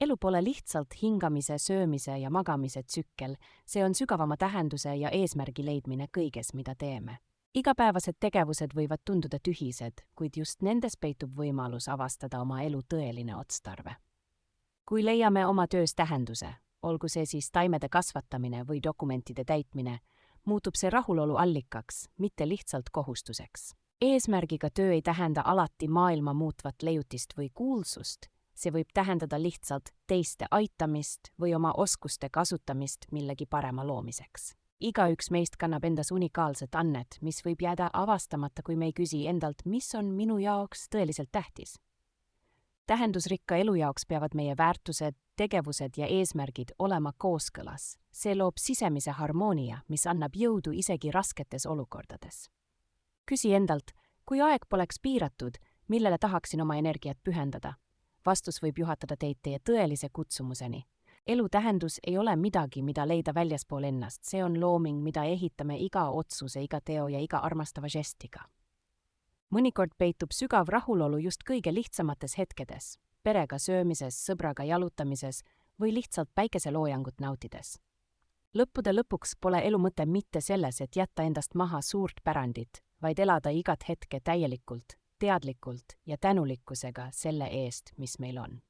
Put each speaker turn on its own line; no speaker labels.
Elu pole lihtsalt hingamise, söömise ja magamise tsükkel, see on sügavama tähenduse ja eesmärgi leidmine kõiges, mida teeme. Igapäevased tegevused võivad tunduda tühised, kuid just nendes peitub võimalus avastada oma elu tõeline otstarve. Kui leiame oma töös tähenduse, olgu see siis taimede kasvatamine või dokumentide täitmine, muutub see rahulolu allikaks, mitte lihtsalt kohustuseks. Eesmärgiga töö ei tähenda alati maailma muutvat leiutist või kuulsust, see võib tähendada lihtsalt teiste aitamist või oma oskuste kasutamist millegi parema loomiseks. Igaüks meist kannab endas unikaalset annet, mis võib jääda avastamata, kui me ei küsi endalt, mis on minu jaoks tõeliselt tähtis. Tähendusrikka elu jaoks peavad meie väärtused, tegevused ja eesmärgid olema kooskõlas. See loob sisemise harmoonia, mis annab jõudu isegi rasketes olukordades. Küsi endalt, kui aeg poleks piiratud, millele tahaksin oma energiat pühendada. Vastus võib juhatada teid teie tõelise kutsumuseni. Elu tähendus ei ole midagi, mida leida väljaspool ennast, see on looming, mida ehitame iga otsuse, iga teo ja iga armastava žestiga. Mõnikord peitub sügav rahulolu just kõige lihtsamates hetkedes, perega söömises, sõbraga jalutamises või lihtsalt päikeseloojangut nautides. Lõppude lõpuks pole elu mõte mitte selles, et jätta endast maha suurt pärandit, vaid elada igat hetke täielikult, teadlikult ja tänulikkusega selle eest, mis meil on.